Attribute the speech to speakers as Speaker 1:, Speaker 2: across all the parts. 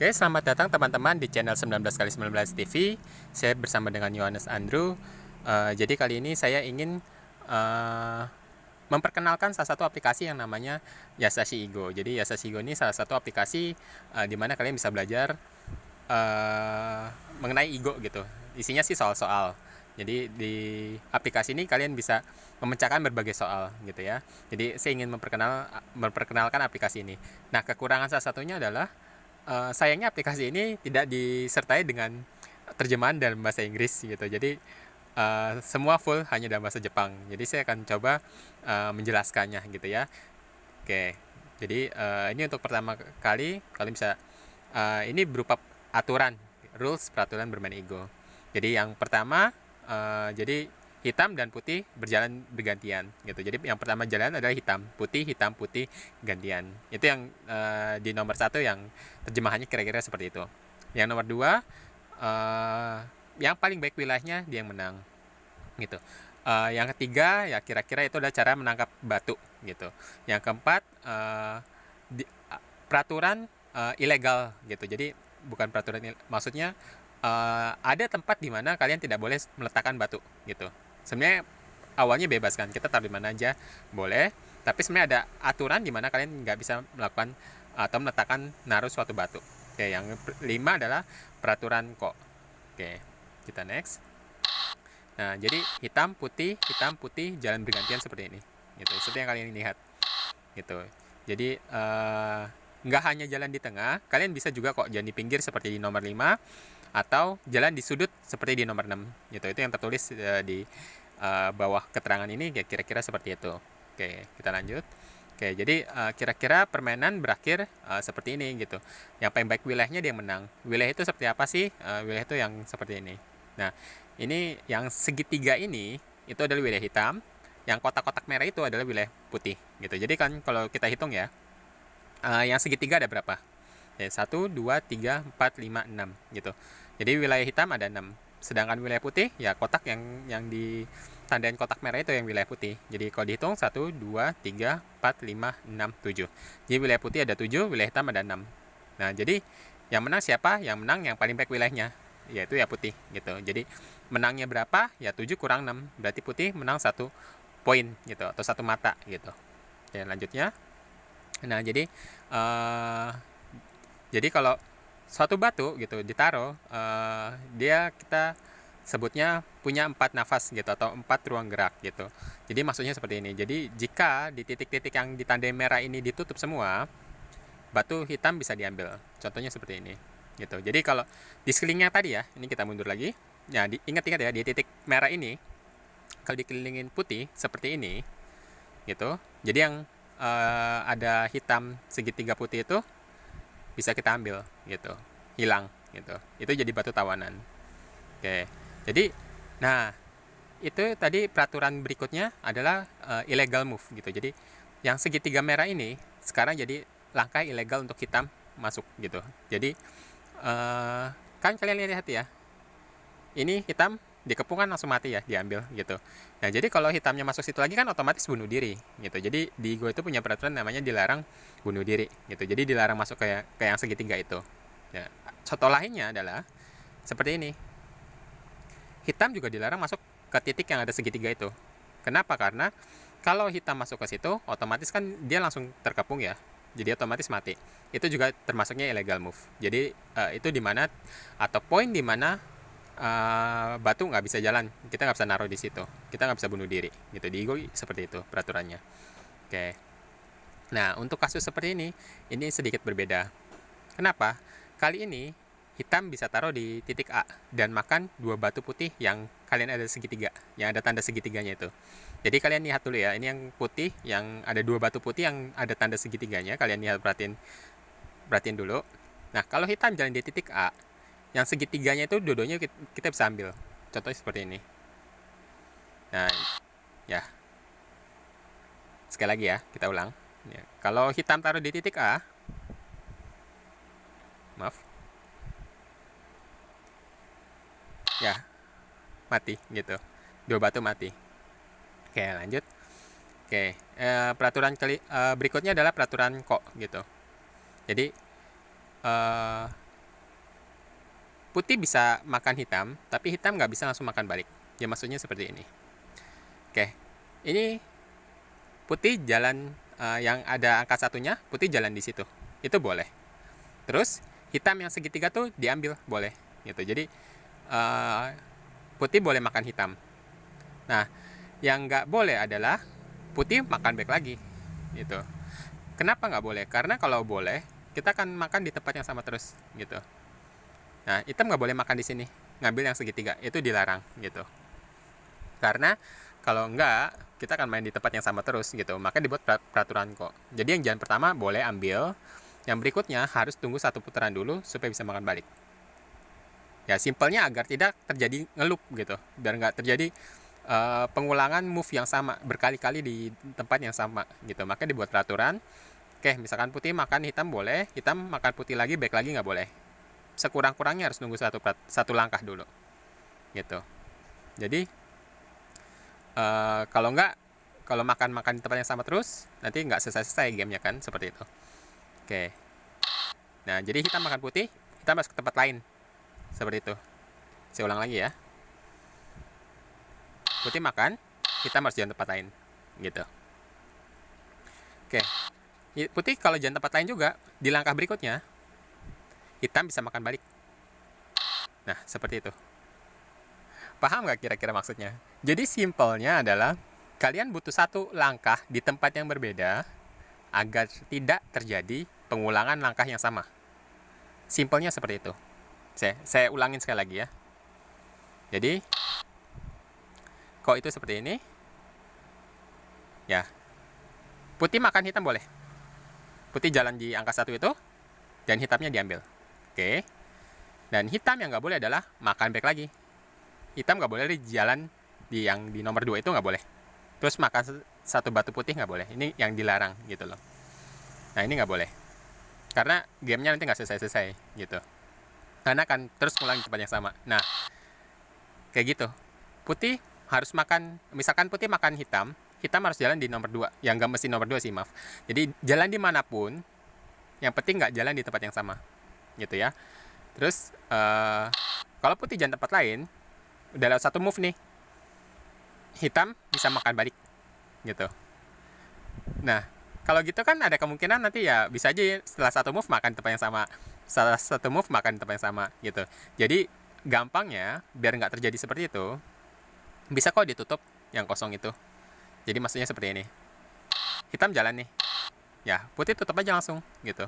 Speaker 1: Oke, selamat datang teman-teman di channel 19x19 TV. Saya bersama dengan Yohanes Andrew. Jadi kali ini saya ingin memperkenalkan salah satu aplikasi yang namanya Yasashi Igo. Jadi Yasashi Igo ini salah satu aplikasi di mana kalian bisa belajar mengenai Igo gitu. Isinya sih soal-soal. Jadi di aplikasi ini kalian bisa memecahkan berbagai soal gitu ya. Jadi saya ingin memperkenalkan aplikasi ini. Nah, kekurangan salah satunya adalah sayangnya aplikasi ini tidak disertai dengan terjemahan dalam bahasa Inggris gitu. Jadi semua full hanya dalam bahasa Jepang. Jadi saya akan coba menjelaskannya gitu ya. Oke. Jadi ini untuk pertama kali kalian bisa ini berupa aturan, rules peraturan bermain Igo. Jadi yang pertama jadi hitam dan putih berjalan bergantian gitu. Jadi yang pertama jalan adalah hitam, putih, gantian. Itu yang di nomor 1 yang terjemahannya kira-kira seperti itu. Yang nomor 2 yang paling baik wilayahnya dia yang menang gitu. Yang ketiga ya kira-kira itu adalah cara menangkap batu gitu. Yang keempat peraturan ilegal gitu. Jadi bukan peraturan maksudnya ada tempat di mana kalian tidak boleh meletakkan batu gitu. Sebenarnya awalnya bebas kan, kita taruh di mana aja boleh, tapi sebenarnya ada aturan di mana kalian nggak bisa melakukan atau meletakkan naruh suatu batu. Oke, yang 5 adalah peraturan kok. Oke, kita next. Nah, jadi hitam putih jalan bergantian seperti ini gitu, seperti yang kalian lihat gitu. Jadi nggak hanya jalan di tengah, kalian bisa juga kok jalan di pinggir seperti di nomor 5 atau jalan di sudut seperti di nomor 6 gitu. Itu yang tertulis di bawah keterangan ini ya, kira-kira seperti itu. Oke, kita lanjut. Oke, jadi kira-kira permainan berakhir seperti ini gitu. Yang paling baik wilayahnya dia yang menang. Wilayah itu seperti apa sih? Wilayah itu yang seperti ini. Nah, ini yang segitiga ini itu adalah wilayah hitam. Yang kotak-kotak merah itu adalah wilayah putih gitu. Jadi kan kalau kita hitung ya, yang segitiga ada berapa? 1, 2, 3, 4, 5, 6 gitu. Jadi wilayah hitam ada 6. Sedangkan wilayah putih ya kotak yang ditandain kotak merah itu yang wilayah putih. Jadi kalau dihitung 1, 2, 3, 4, 5, 6, 7. Jadi wilayah putih ada 7, wilayah hitam ada 6. Nah, jadi yang menang siapa? Yang menang yang paling baik wilayahnya, yaitu ya putih gitu. Jadi menangnya berapa? Ya 7 kurang 6. Berarti putih menang 1 poin gitu atau 1 mata gitu. Oke, lanjutnya. Nah, jadi kalau suatu batu gitu ditaruh, kita sebutnya punya 4 nafas gitu atau 4 ruang gerak gitu. Jadi maksudnya seperti ini. Jadi jika di titik-titik yang ditandai merah ini ditutup semua, batu hitam bisa diambil. Contohnya seperti ini gitu. Jadi kalau di sekelilingnya tadi ya, ini kita mundur lagi. Ya, ingat-ingat ya, di titik merah ini kalau dikelilingin putih seperti ini gitu. Jadi yang ada hitam segitiga putih itu bisa kita ambil gitu, hilang gitu. Itu jadi batu tawanan. Oke, jadi nah itu tadi peraturan berikutnya adalah illegal move gitu. Jadi yang segitiga merah ini sekarang jadi langkah ilegal untuk hitam masuk gitu. Jadi kan kalian lihat ya, ini hitam dikepung kan langsung mati ya, diambil gitu. Nah, jadi kalau hitamnya masuk situ lagi kan otomatis bunuh diri gitu. Jadi di Go itu punya peraturan namanya dilarang bunuh diri gitu. Jadi dilarang masuk ke yang segitiga itu. Ya, contoh lainnya adalah seperti ini. Hitam juga dilarang masuk ke titik yang ada segitiga itu. Kenapa? Karena kalau hitam masuk ke situ, otomatis kan dia langsung terkepung ya. Jadi otomatis mati. Itu juga termasuknya illegal move. Jadi itu dimana atau poin dimana batu nggak bisa jalan, kita nggak bisa naruh di situ, kita nggak bisa bunuh diri gitu. Di Go seperti itu peraturannya. Oke, nah untuk kasus seperti ini sedikit berbeda. Kenapa? Kali ini hitam bisa taruh di titik A dan makan 2 batu putih yang kalian ada segitiga, yang ada tanda segitiganya itu. Jadi kalian lihat dulu ya, ini yang putih yang ada 2 batu putih yang ada tanda segitiganya, kalian lihat, perhatiin dulu. Nah, kalau hitam jalan di titik A, yang segitiganya itu dua-duanya kita bisa ambil. Contohnya seperti ini. Nah, ya. Sekali lagi ya, kita ulang. Ya. Kalau hitam taruh di titik A, maaf. Ya, mati gitu. 2 batu mati. Oke, lanjut. Oke, peraturan berikutnya adalah peraturan kok gitu. Jadi putih bisa makan hitam, tapi hitam nggak bisa langsung makan balik. Ya maksudnya seperti ini. Oke, ini putih jalan yang ada angka satunya, putih jalan di situ. Itu boleh. Terus hitam yang segitiga tuh diambil, boleh. Gitu. Jadi putih boleh makan hitam. Nah, yang nggak boleh adalah putih makan back lagi. Gitu. Kenapa nggak boleh? Karena kalau boleh, kita akan makan di tempat yang sama terus. Gitu. Nah, hitam nggak boleh makan di sini, ngambil yang segitiga, itu dilarang gitu. Karena kalau enggak, kita akan main di tempat yang sama terus gitu. Maka dibuat peraturan kok. Jadi yang jalan pertama boleh ambil, yang berikutnya harus tunggu 1 putaran dulu supaya bisa makan balik. Ya simpelnya agar tidak terjadi ngelup gitu, biar nggak terjadi pengulangan move yang sama berkali-kali di tempat yang sama gitu. Maka dibuat peraturan. Oke, misalkan putih makan hitam boleh, hitam makan putih lagi, back lagi nggak boleh. Sekurang-kurangnya harus nunggu satu langkah dulu gitu. Jadi kalau makan di tempat yang sama terus, nanti nggak selesai gamenya kan, seperti itu. Oke, nah jadi hitam makan putih, kita masuk ke tempat lain, seperti itu. Saya ulang lagi ya, putih makan, hitam harus jalan tempat lain gitu. Oke, putih kalau jalan tempat lain juga, di langkah berikutnya hitam bisa makan balik. Nah, seperti itu. Paham nggak kira-kira maksudnya? Jadi simpelnya adalah kalian butuh 1 langkah di tempat yang berbeda agar tidak terjadi pengulangan langkah yang sama. Simpelnya seperti itu. Saya ulangin sekali lagi ya. Jadi kok itu seperti ini. Ya. Putih makan hitam boleh. Putih jalan di angka 1 itu dan hitamnya diambil. Oke. Dan hitam yang nggak boleh adalah makan back lagi. Hitam nggak boleh jalan yang di nomor 2 itu nggak boleh. Terus makan 1 batu putih nggak boleh. Ini yang dilarang gitu loh. Nah ini nggak boleh. Karena gamenya nanti nggak selesai-selesai gitu. Karena akan terus ulang di tempat yang sama. Nah kayak gitu. Putih harus makan, misalkan putih makan hitam, hitam harus jalan di nomor 2. Yang nggak mesti nomor 2 sih, maaf. Jadi jalan dimanapun, yang penting nggak jalan di tempat yang sama gitu ya. Terus kalau putih jalan tempat lain, udah lewat 1 move nih, hitam bisa makan balik gitu. Nah kalau gitu kan ada kemungkinan nanti ya bisa aja setelah 1 move makan tempat yang sama, setelah 1 move makan tempat yang sama gitu. Jadi gampangnya biar nggak terjadi seperti itu, bisa kok ditutup yang kosong itu. Jadi maksudnya seperti ini, hitam jalan nih, ya putih tutup aja langsung gitu.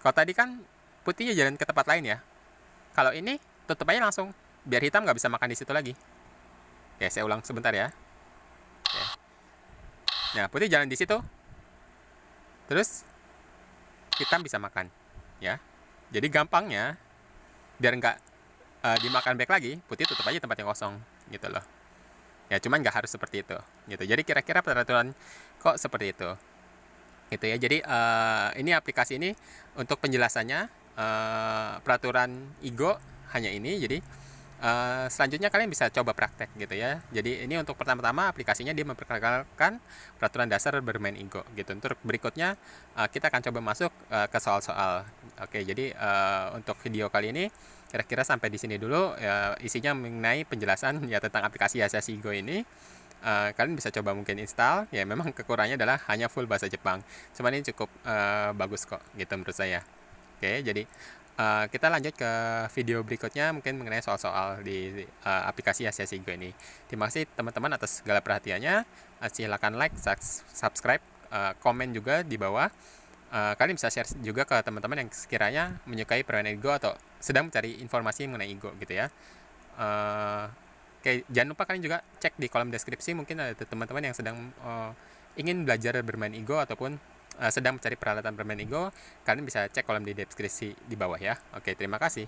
Speaker 1: Kalau tadi kan putihnya jalan ke tempat lain ya, kalau ini tutup aja langsung biar hitam nggak bisa makan di situ lagi. Oke, saya ulang sebentar ya. Oke. Nah, putih jalan di situ, terus hitam bisa makan, ya. Jadi gampangnya biar nggak dimakan back lagi, putih tutup aja tempat yang kosong, gitu loh. Ya, cuman nggak harus seperti itu, gitu. Jadi kira-kira peraturan kok seperti itu, gitu ya. Jadi ini aplikasi ini untuk penjelasannya peraturan Igo hanya ini. Jadi selanjutnya kalian bisa coba praktek gitu ya. Jadi ini untuk pertama-tama aplikasinya dia memperkenalkan peraturan dasar bermain Igo gitu. Untuk berikutnya kita akan coba masuk ke soal-soal. Oke, jadi untuk video kali ini kira-kira sampai di sini dulu. Isinya mengenai penjelasan ya tentang aplikasi Hiasasi Igo ini. Kalian bisa coba mungkin install. Ya memang kekurangannya adalah hanya full bahasa Jepang. Cuman ini cukup bagus kok gitu menurut saya. Oke, jadi kita lanjut ke video berikutnya mungkin mengenai soal-soal di aplikasi Hiasasi Igo ini. Terima kasih teman-teman atas segala perhatiannya. Silakan like, subscribe, komen juga di bawah. Kalian bisa share juga ke teman-teman yang sekiranya menyukai permainan Igo atau sedang mencari informasi mengenai Igo gitu ya. Oke, jangan lupa kalian juga cek di kolom deskripsi, mungkin ada teman-teman yang sedang ingin belajar bermain Igo ataupun sedang mencari peralatan bermain Igo. Kalian bisa cek kolom di deskripsi di bawah ya. Oke, terima kasih.